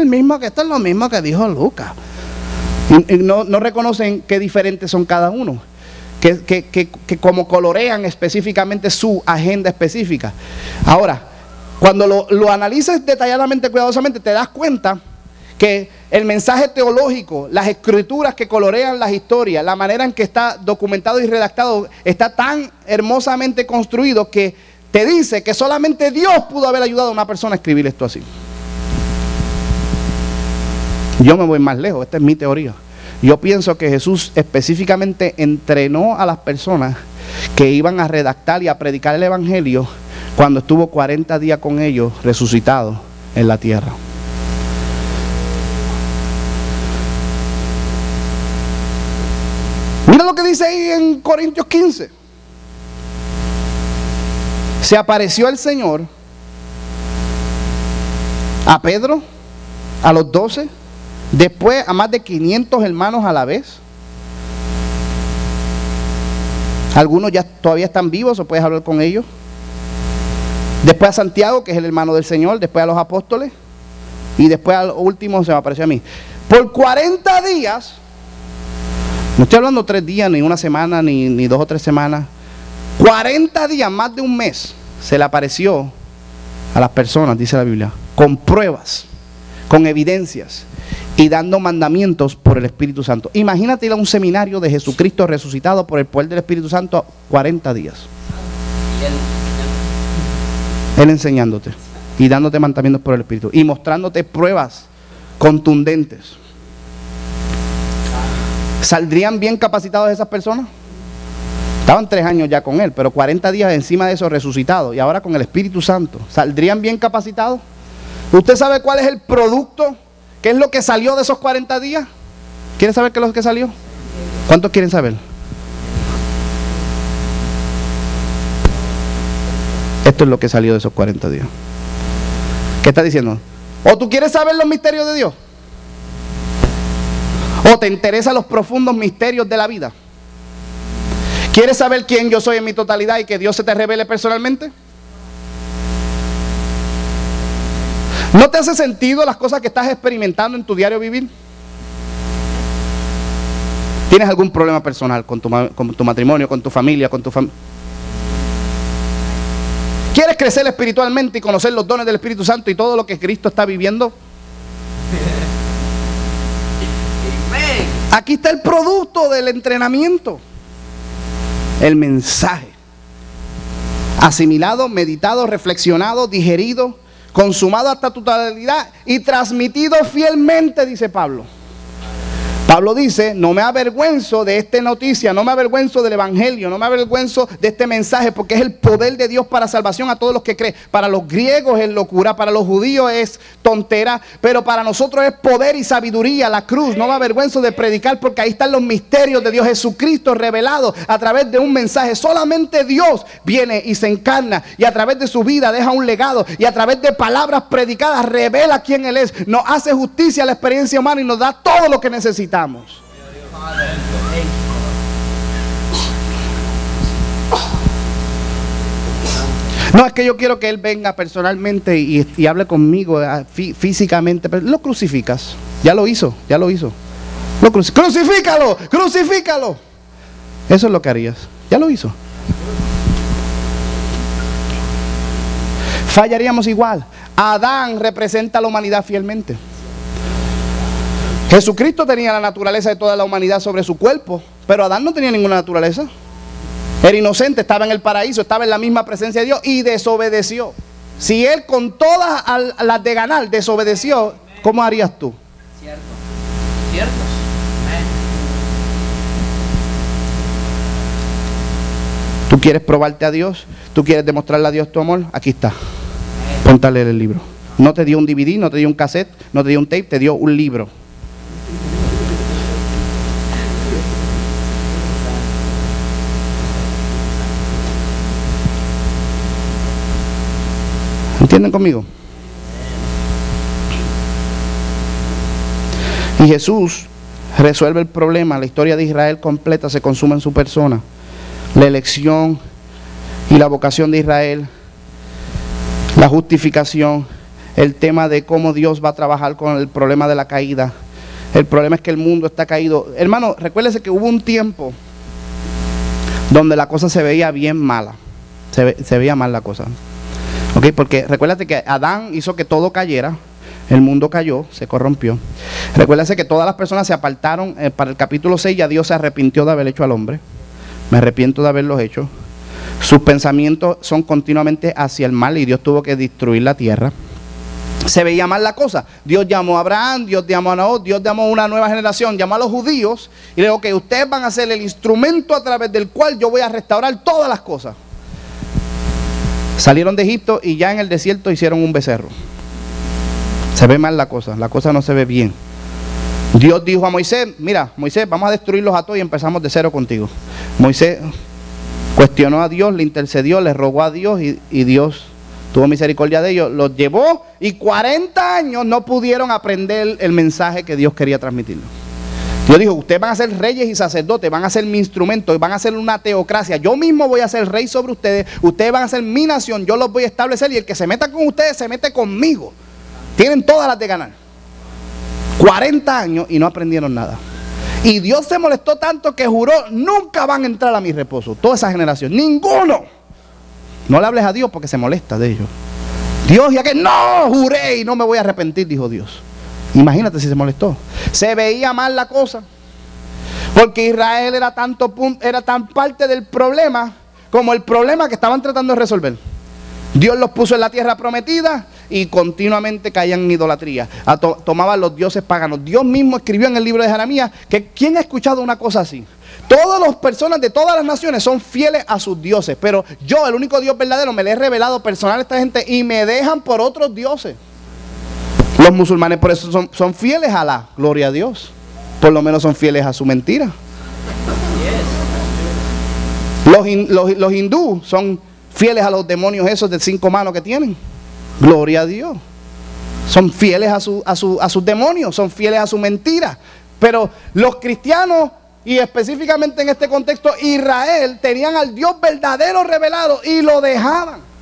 Speaker 1: es lo mismo que dijo Lucas. Y no reconocen qué diferentes son cada uno. Que como colorean específicamente su agenda específica. Ahora, cuando lo analizas detalladamente, cuidadosamente, te das cuenta que el mensaje teológico, las escrituras que colorean las historias, la manera en que está documentado y redactado, está tan hermosamente construido que te dice que solamente Dios pudo haber ayudado a una persona a escribir esto así. Yo me voy más lejos, esta es mi teoría. Yo pienso que Jesús específicamente entrenó a las personas que iban a redactar y a predicar el evangelio cuando estuvo 40 días con ellos resucitado en la tierra. Mira lo que dice ahí en Corintios 15. Se apareció el Señor a Pedro, a los 12, después a más de 500 hermanos a la vez. Algunos ya todavía están vivos, o puedes hablar con ellos. Después a Santiago, que es el hermano del Señor, después a los apóstoles, y después al último se me apareció a mí. Por 40 días, no estoy hablando 3 días, ni una semana, ni 2 o 3 semanas, 40 días, más de un mes, se le apareció a las personas, dice la Biblia, con pruebas, con evidencias y dando mandamientos por el Espíritu Santo. Imagínate ir a un seminario de Jesucristo resucitado por el poder del Espíritu Santo 40 días. Él enseñándote y dándote mandamientos por el Espíritu y mostrándote pruebas contundentes. ¿Saldrían bien capacitados esas personas? Estaban 3 años ya con Él, pero 40 días encima de eso resucitados y ahora con el Espíritu Santo. ¿Saldrían bien capacitados? ¿Usted sabe cuál es el producto? ¿Qué es lo que salió de esos 40 días? ¿Quiere saber qué es lo que salió? ¿Cuántos quieren saber? Esto es lo que salió de esos 40 días. ¿Qué está diciendo? ¿O tú quieres saber los misterios de Dios? ¿O te interesan los profundos misterios de la vida? ¿Quieres saber quién yo soy en mi totalidad y que Dios se te revele personalmente? ¿No te hace sentido las cosas que estás experimentando en tu diario vivir? ¿Tienes algún problema personal con tu matrimonio, con tu familia, ¿Quieres crecer espiritualmente y conocer los dones del Espíritu Santo y todo lo que Cristo está viviendo? Aquí está el producto del entrenamiento. El mensaje. Asimilado, meditado, reflexionado, digerido, consumado hasta tu totalidad y transmitido fielmente, dice Pablo. Pablo dice, no me avergüenzo de esta noticia, no me avergüenzo del evangelio, no me avergüenzo de este mensaje, porque es el poder de Dios para salvación a todos los que creen. Para los griegos es locura, para los judíos es tontera, pero para nosotros es poder y sabiduría, la cruz. No me avergüenzo de predicar, porque ahí están los misterios de Dios, Jesucristo revelado a través de un mensaje. Solamente Dios viene y se encarna y a través de su vida deja un legado y a través de palabras predicadas revela quién Él es, nos hace justicia a la experiencia humana y nos da todo lo que necesitamos. No, es que yo quiero que Él venga personalmente y hable conmigo físicamente, pero lo crucificas. Ya lo hizo. Crucifícalo. Eso es lo que harías. Ya lo hizo. Fallaríamos igual. Adán representa a la humanidad fielmente. Jesucristo tenía la naturaleza de toda la humanidad sobre su cuerpo, pero Adán no tenía ninguna naturaleza. Era inocente, estaba en el paraíso, estaba en la misma presencia de Dios y desobedeció. Si él con todas las de ganar desobedeció, ¿cómo harías tú? Cierto. ¿Tú quieres probarte a Dios? ¿Tú quieres demostrarle a Dios tu amor? Aquí está. Ponte a leer el libro. No te dio un DVD, no te dio un cassette, no te dio un tape, te dio un libro. ¿Entienden conmigo? Y Jesús resuelve el problema. La historia de Israel completa se consuma en su persona. La elección y la vocación de Israel, la justificación, el tema de cómo Dios va a trabajar con el problema de la caída. El problema es que el mundo está caído. Hermano, recuérdese que hubo un tiempo donde la cosa se veía bien mala. Se veía mal la cosa. ¿Ok? Porque recuérdate que Adán hizo que todo cayera. El mundo cayó, se corrompió. Recuérdate que todas las personas se apartaron. Para el capítulo 6 ya Dios se arrepintió de haber hecho al hombre. Me arrepiento de haberlos hecho. Sus pensamientos son continuamente hacia el mal y Dios tuvo que destruir la tierra. Se veía mal la cosa. Dios llamó a Abraham, Dios llamó a Noé, Dios llamó a una nueva generación, llamó a los judíos y le dijo que ustedes van a ser el instrumento a través del cual yo voy a restaurar todas las cosas. Salieron de Egipto y ya en el desierto hicieron un becerro. Se ve mal la cosa no se ve bien. Dios dijo a Moisés, mira, Moisés, vamos a destruirlos a todos y empezamos de cero contigo. Moisés cuestionó a Dios, le intercedió, le rogó a Dios y Dios tuvo misericordia de ellos, los llevó y 40 años no pudieron aprender el mensaje que Dios quería transmitirlo. Dios dijo, ustedes van a ser reyes y sacerdotes, van a ser mi instrumento, van a ser una teocracia, yo mismo voy a ser rey sobre ustedes, ustedes van a ser mi nación, yo los voy a establecer y el que se meta con ustedes se mete conmigo. Tienen todas las de ganar. 40 años y no aprendieron nada. Y Dios se molestó tanto que juró, nunca van a entrar a mi reposo, toda esa generación, ninguno. No le hables a Dios porque se molesta de ellos. Dios, ya que no, juré y no me voy a arrepentir, dijo Dios. Imagínate si se molestó. Se veía mal la cosa. Porque Israel era tan parte del problema como el problema que estaban tratando de resolver. Dios los puso en la tierra prometida y continuamente caían en idolatría. Tomaban los dioses paganos. Dios mismo escribió en el libro de Jeremías que ¿quién ha escuchado una cosa así? Todas las personas de todas las naciones son fieles a sus dioses, pero yo, el único Dios verdadero, me le he revelado personal a esta gente y me dejan por otros dioses. Los musulmanes por eso son fieles a la gloria a Dios. Por lo menos son fieles a su mentira. Los hindúes son fieles a los demonios esos de 5 manos que tienen. Gloria a Dios. Son fieles a sus demonios, son fieles a su mentira. Pero los cristianos, y específicamente en este contexto Israel, tenían al Dios verdadero revelado y lo dejaban.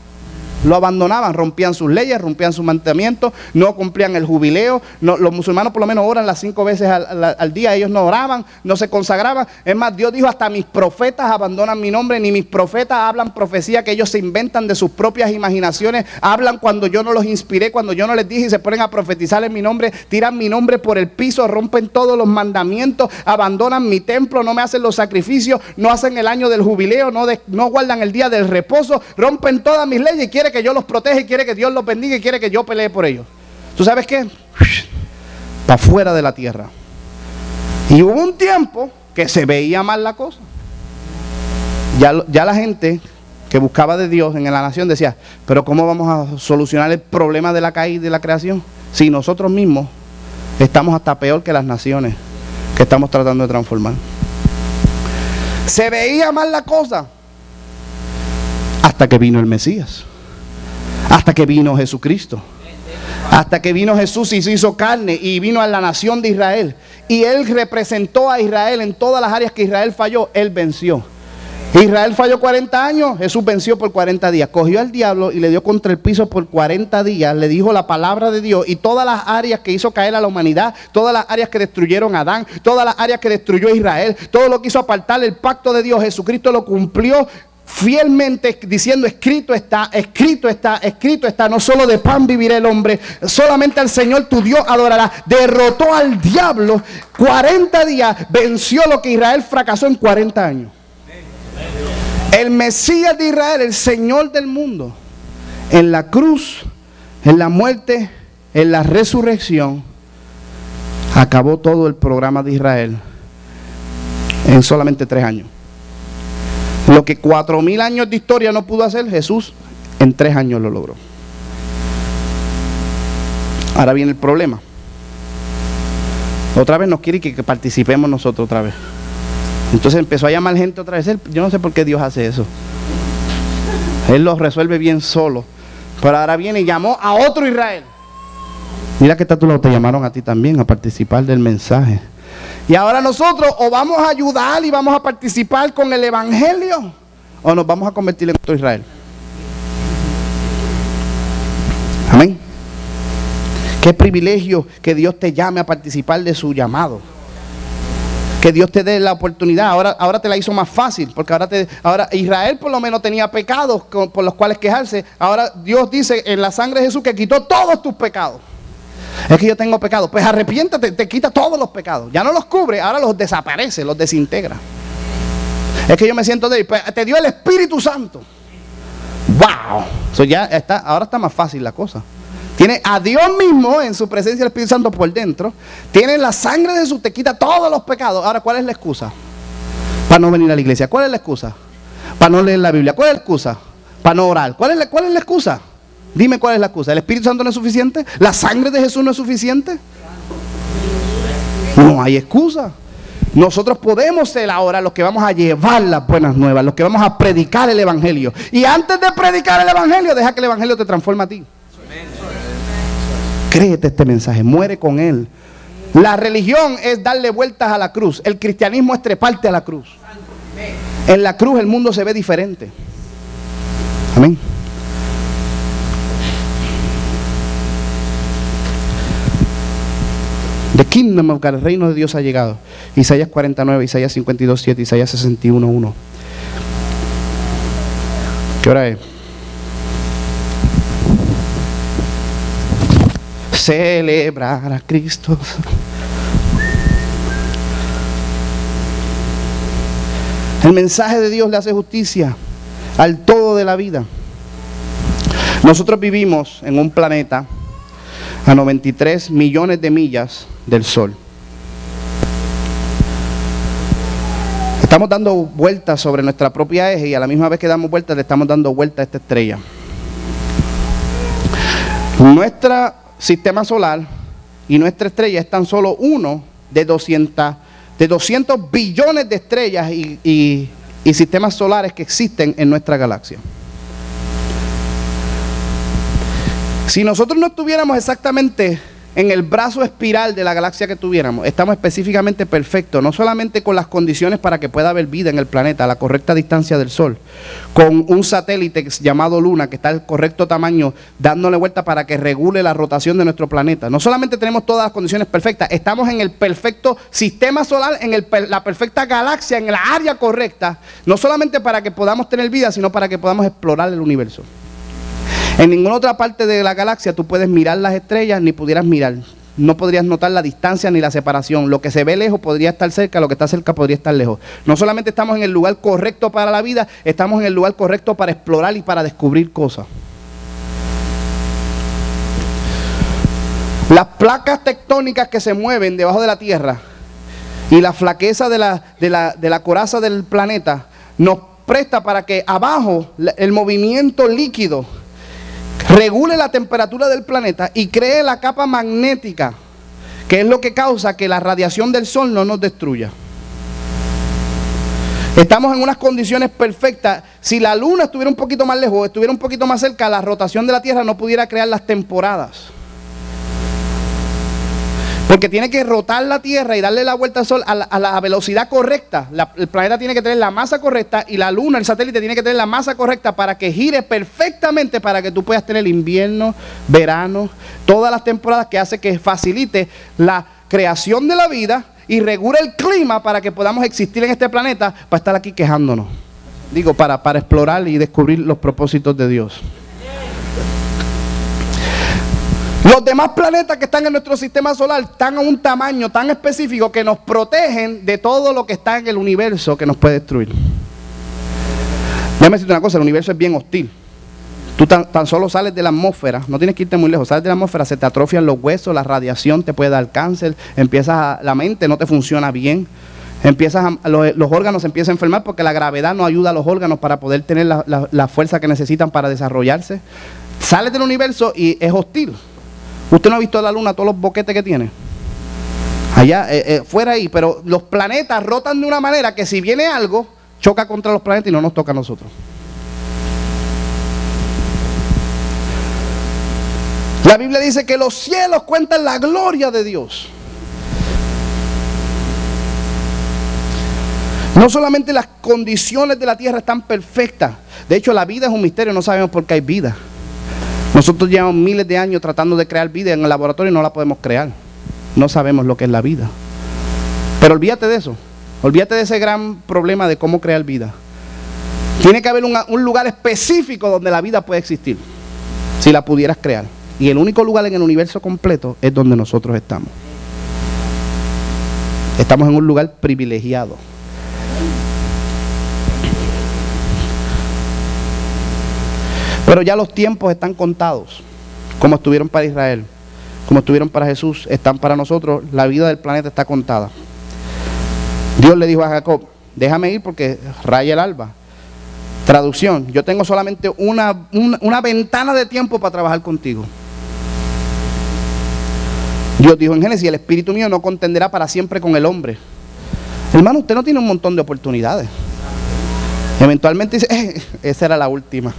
Speaker 1: Lo abandonaban, rompían sus leyes, rompían sus mandamientos, no cumplían el jubileo. No, los musulmanes por lo menos oran las 5 veces al día, ellos no oraban, no se consagraban. Es más, Dios dijo, hasta mis profetas abandonan mi nombre, ni mis profetas hablan profecía que ellos se inventan de sus propias imaginaciones, hablan cuando yo no los inspiré, cuando yo no les dije y se ponen a profetizar en mi nombre, tiran mi nombre por el piso, rompen todos los mandamientos, abandonan mi templo, no me hacen los sacrificios, no hacen el año del jubileo, no guardan el día del reposo, rompen todas mis leyes y quiere que yo los proteja y quiere que Dios los bendiga y quiere que yo pelee por ellos. ¿Tú sabes qué? Para fuera de la tierra. Y hubo un tiempo que se veía mal la cosa. Ya la gente que buscaba de Dios en la nación decía, pero ¿cómo vamos a solucionar el problema de la caída y de la creación? Si nosotros mismos estamos hasta peor que las naciones que estamos tratando de transformar. Se veía mal la cosa hasta que vino el Mesías. Hasta que vino Jesucristo. Hasta que vino Jesús y se hizo carne y vino a la nación de Israel. Y Él representó a Israel en todas las áreas que Israel falló. Él venció. Israel falló 40 años, Jesús venció por 40 días. Cogió al diablo y le dio contra el piso por 40 días. Le dijo la palabra de Dios y todas las áreas que hizo caer a la humanidad, todas las áreas que destruyeron a Adán, todas las áreas que destruyó a Israel, todo lo que hizo apartar el pacto de Dios, Jesucristo lo cumplió fielmente, diciendo escrito está, escrito está, escrito está. No solo de pan vivirá el hombre, solamente al Señor tu Dios adorará. Derrotó al diablo 40 días, venció lo que Israel fracasó en 40 años. El Mesías de Israel, el Señor del mundo, en la cruz, en la muerte, en la resurrección, acabó todo el programa de Israel en solamente 3 años. Lo que 4000 años de historia no pudo hacer, Jesús en 3 años lo logró. Ahora viene el problema. Otra vez nos quiere que participemos nosotros otra vez. Entonces empezó a llamar gente otra vez. Yo no sé por qué Dios hace eso. Él lo resuelve bien solo. Pero ahora viene y llamó a otro Israel. Mira que te llamaron a ti también a participar del mensaje. Y ahora nosotros o vamos a ayudar y vamos a participar con el evangelio, o nos vamos a convertir en otro Israel. Amén. Qué privilegio que Dios te llame a participar de su llamado. Que Dios te dé la oportunidad. Ahora te la hizo más fácil, porque ahora Israel por lo menos tenía pecados por los cuales quejarse. Ahora Dios dice en la sangre de Jesús que quitó todos tus pecados. Es que yo tengo pecado, pues arrepiéntate, te quita todos los pecados. Ya no los cubre, ahora los desaparece, los desintegra. Es que yo me siento débil, pues te dio el Espíritu Santo. ¡Wow! So ya está, ahora está más fácil la cosa. Tiene a Dios mismo en su presencia, el Espíritu Santo por dentro. Tiene la sangre de Jesús, te quita todos los pecados. Ahora, ¿cuál es la excusa? Para no venir a la iglesia. ¿Cuál es la excusa? Para no leer la Biblia. ¿Cuál es la excusa? Para no orar. ¿Cuál es la excusa? Dime cuál es la excusa. ¿El Espíritu Santo no es suficiente? ¿La sangre de Jesús no es suficiente? No hay excusa. Nosotros podemos ser ahora los que vamos a llevar las buenas nuevas, los que vamos a predicar el Evangelio. Y antes de predicar el Evangelio, deja que el Evangelio te transforme a ti. Créete este mensaje, muere con él. La religión es darle vueltas a la cruz. El cristianismo es treparte a la cruz. En la cruz el mundo se ve diferente. Amén. The kingdom of God, el reino de Dios ha llegado. Isaías 49, Isaías 52, 7, Isaías 61, 1. ¿Qué hora es? Celebrar a Cristo. El mensaje de Dios le hace justicia al todo de la vida. Nosotros vivimos en un planeta a 93 millones de millas del Sol. Estamos dando vueltas sobre nuestra propia eje y a la misma vez que damos vueltas le estamos dando vueltas a esta estrella. Nuestro sistema solar y nuestra estrella es tan solo uno de 200 billones de estrellas y sistemas solares que existen en nuestra galaxia. Si nosotros no estuviéramos exactamente en el brazo espiral de la galaxia que tuviéramos, estamos específicamente perfectos, no solamente con las condiciones para que pueda haber vida en el planeta a la correcta distancia del Sol, con un satélite llamado Luna que está al correcto tamaño dándole vuelta para que regule la rotación de nuestro planeta. No solamente tenemos todas las condiciones perfectas, estamos en el perfecto sistema solar, en la perfecta galaxia, en la área correcta, no solamente para que podamos tener vida, sino para que podamos explorar el universo. En ninguna otra parte de la galaxia tú puedes mirar las estrellas ni pudieras mirar. No podrías notar la distancia ni la separación. Lo que se ve lejos podría estar cerca, lo que está cerca podría estar lejos. No solamente estamos en el lugar correcto para la vida, estamos en el lugar correcto para explorar y para descubrir cosas. Las placas tectónicas que se mueven debajo de la Tierra y la flaqueza de la coraza del planeta nos presta para que abajo el movimiento líquido regule la temperatura del planeta y cree la capa magnética, que es lo que causa que la radiación del Sol no nos destruya. Estamos en unas condiciones perfectas. Si la Luna estuviera un poquito más lejos, estuviera un poquito más cerca, la rotación de la Tierra no pudiera crear las temporadas. Porque tiene que rotar la Tierra y darle la vuelta al Sol a la velocidad correcta. El planeta tiene que tener la masa correcta y la Luna, el satélite, tiene que tener la masa correcta para que gire perfectamente, para que tú puedas tener invierno, verano, todas las temporadas, que hace que facilite la creación de la vida y regule el clima para que podamos existir en este planeta, para estar aquí quejándonos. Digo, para explorar y descubrir los propósitos de Dios. Los demás planetas que están en nuestro sistema solar están a un tamaño tan específico que nos protegen de todo lo que está en el universo que nos puede destruir. Déjame decirte una cosa, el universo es bien hostil. Tú tan solo sales de la atmósfera, no tienes que irte muy lejos, sales de la atmósfera, se te atrofian los huesos, la radiación te puede dar cáncer, la mente no te funciona bien, los órganos se empiezan a enfermar porque la gravedad no ayuda a los órganos para poder tener la fuerza que necesitan para desarrollarse. Sales del universo y es hostil. Usted no ha visto la Luna, todos los boquetes que tiene. Allá, fuera ahí, pero los planetas rotan de una manera que si viene algo, choca contra los planetas y no nos toca a nosotros. La Biblia dice que los cielos cuentan la gloria de Dios. No solamente las condiciones de la tierra están perfectas. De hecho, la vida es un misterio, no sabemos por qué hay vida. Nosotros llevamos miles de años tratando de crear vida en el laboratorio y no la podemos crear. No sabemos lo que es la vida. Pero olvídate de eso. Olvídate de ese gran problema de cómo crear vida. Tiene que haber un lugar específico donde la vida puede existir, si la pudieras crear. Y el único lugar en el universo completo es donde nosotros estamos. Estamos en un lugar privilegiado. Pero ya los tiempos están contados. como estuvieron para Israel, como estuvieron para Jesús, están para nosotros. La vida del planeta está contada. Dios le dijo a Jacob, déjame ir porque raya el alba. Traducción, yo tengo solamente una ventana de tiempo para trabajar contigo. Dios dijo en Génesis, el espíritu mío no contenderá para siempre con el hombre. Hermano, usted no tiene un montón de oportunidades. Eventualmente dice, esa era la última.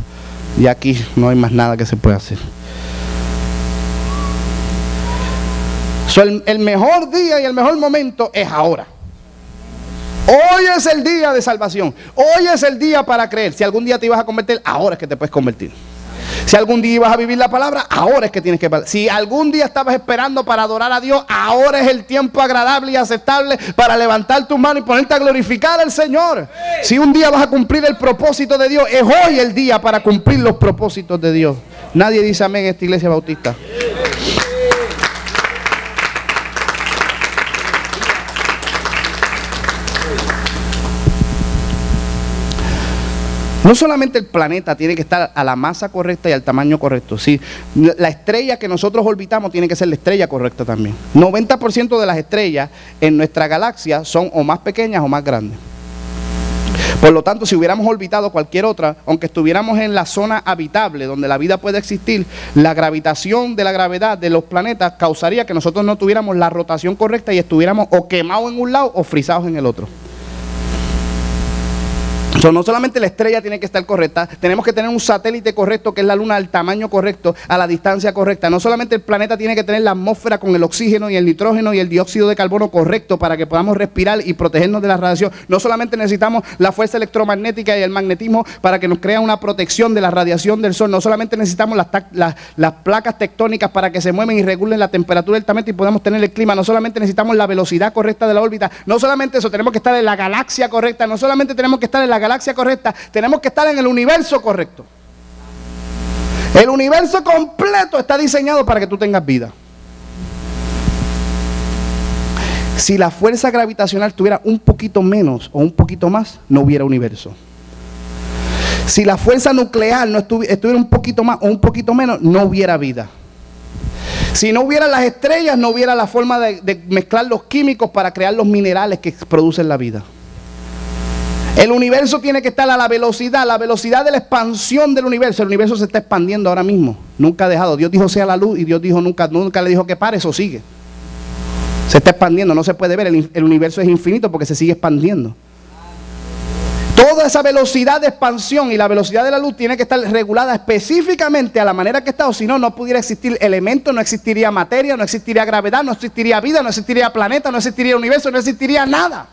Speaker 1: Y aquí no hay más nada que se pueda hacer. El mejor día y el mejor momento es ahora. Hoy es el día de salvación. Hoy es el día para creer. Si algún día te ibas a convertir, ahora es que te puedes convertir. Si algún día ibas a vivir la palabra, ahora es que tienes que. Si algún día estabas esperando para adorar a Dios, ahora es el tiempo agradable y aceptable para levantar tu mano y ponerte a glorificar al Señor. Si un día vas a cumplir el propósito de Dios, es hoy el día para cumplir los propósitos de Dios. Nadie dice amén en esta iglesia bautista. No solamente el planeta tiene que estar a la masa correcta y al tamaño correcto. Sí, la estrella que nosotros orbitamos tiene que ser la estrella correcta también. 90% de las estrellas en nuestra galaxia son o más pequeñas o más grandes. Por lo tanto, si hubiéramos orbitado cualquier otra, aunque estuviéramos en la zona habitable donde la vida puede existir, la gravitación de la gravedad de los planetas causaría que nosotros no tuviéramos la rotación correcta y estuviéramos o quemados en un lado o frisados en el otro. No solamente la estrella tiene que estar correcta, tenemos que tener un satélite correcto, que es la luna, al tamaño correcto, a la distancia correcta. No solamente el planeta tiene que tener la atmósfera con el oxígeno y el nitrógeno y el dióxido de carbono correcto para que podamos respirar y protegernos de la radiación. No solamente necesitamos la fuerza electromagnética y el magnetismo para que nos crea una protección de la radiación del sol. No solamente necesitamos las placas tectónicas para que se muevan y regulen la temperatura del planeta y podamos tener el clima. No solamente necesitamos la velocidad correcta de la órbita. No solamente eso, tenemos que estar en la galaxia correcta. No solamente tenemos que estar en la galaxia correcta, tenemos que estar en el universo correcto. El universo completo está diseñado para que tú tengas vida. Si la fuerza gravitacional tuviera un poquito menos o un poquito más, no hubiera universo. Si la fuerza nuclear no estuviera un poquito más o un poquito menos, no hubiera vida. Si no hubiera las estrellas, no hubiera la forma de mezclar los químicos para crear los minerales que producen la vida. El universo tiene que estar a la velocidad de la expansión del universo. El universo se está expandiendo ahora mismo, nunca ha dejado. Dios dijo sea la luz y Dios dijo nunca le dijo que pare, eso sigue. Se está expandiendo, no se puede ver, el universo es infinito porque se sigue expandiendo. Toda esa velocidad de expansión y la velocidad de la luz tiene que estar regulada específicamente a la manera que está, o si no, no pudiera existir elementos, no existiría materia, no existiría gravedad, no existiría vida, no existiría planeta, no existiría universo, no existiría nada.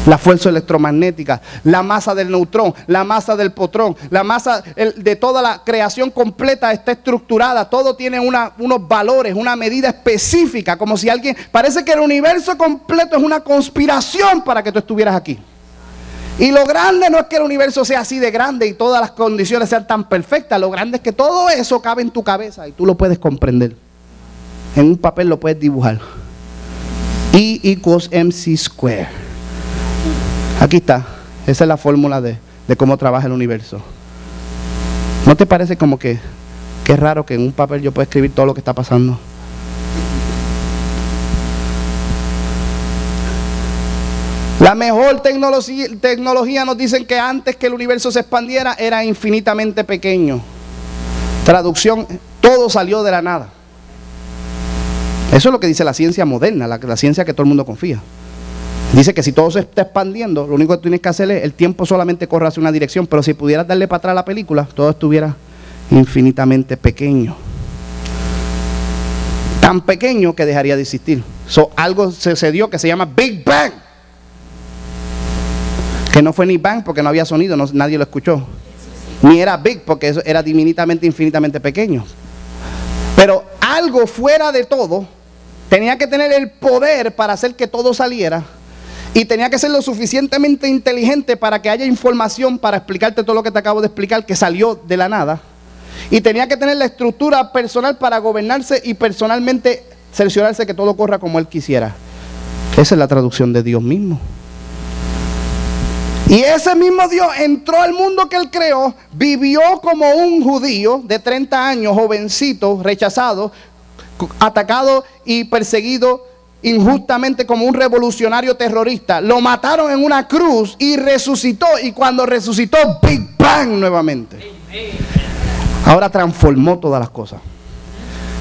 Speaker 1: La fuerza electromagnética, la masa del neutrón, la masa del potrón, la masa de toda la creación completa está estructurada. Todo tiene unos valores, una medida específica, como si alguien... Parece que el universo completo es una conspiración para que tú estuvieras aquí. Y lo grande no es que el universo sea así de grande y todas las condiciones sean tan perfectas. Lo grande es que todo eso cabe en tu cabeza y tú lo puedes comprender. En un papel lo puedes dibujar. E = mc². Aquí está, esa es la fórmula de cómo trabaja el universo. ¿No te parece como que es raro que en un papel yo pueda escribir todo lo que está pasando? La mejor tecnología nos dicen que antes que el universo se expandiera era infinitamente pequeño. Traducción, todo salió de la nada. Eso es lo que dice la ciencia moderna, la ciencia que todo el mundo confía. Dice que si todo se está expandiendo, lo único que tienes que hacer es, el tiempo solamente corre hacia una dirección, pero si pudieras darle para atrás a la película, todo estuviera infinitamente pequeño. Tan pequeño que dejaría de existir. Algo sucedió que se llama Big Bang. Que no fue ni Bang porque no había sonido, nadie lo escuchó. Ni era Big porque eso era diminutamente, infinitamente pequeño. Pero algo fuera de todo tenía que tener el poder para hacer que todo saliera. Y tenía que ser lo suficientemente inteligente para que haya información para explicarte todo lo que te acabo de explicar, que salió de la nada. Y tenía que tener la estructura personal para gobernarse y personalmente cerciorarse que todo corra como él quisiera. Esa es la traducción de Dios mismo. Y ese mismo Dios entró al mundo que Él creó, vivió como un judío de 30 años, jovencito, rechazado, atacado y perseguido injustamente como un revolucionario terrorista. Lo mataron en una cruz y resucitó. Y cuando resucitó, Big Bang nuevamente. Ahora transformó todas las cosas.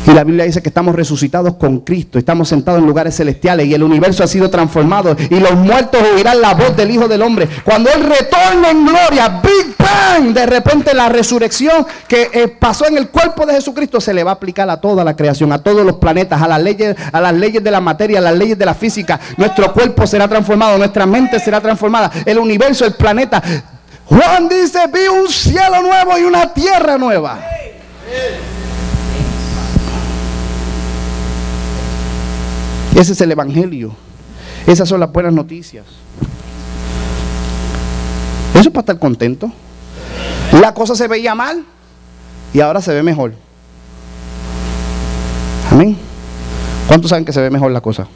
Speaker 1: Y la Biblia dice que estamos resucitados con Cristo, estamos sentados en lugares celestiales y el universo ha sido transformado y los muertos oirán la voz del Hijo del Hombre. Cuando Él retorne en gloria, Big Bang, de repente la resurrección que pasó en el cuerpo de Jesucristo se le va a aplicar a toda la creación, a todos los planetas, a las leyes de la materia, a las leyes de la física. Nuestro cuerpo será transformado, nuestra mente será transformada, el universo, el planeta. Juan dice, vi un cielo nuevo y una tierra nueva. Ese es el evangelio. Esas son las buenas noticias. Eso es para estar contento. La cosa se veía mal y ahora se ve mejor. Amén. ¿Cuántos saben que se ve mejor la cosa?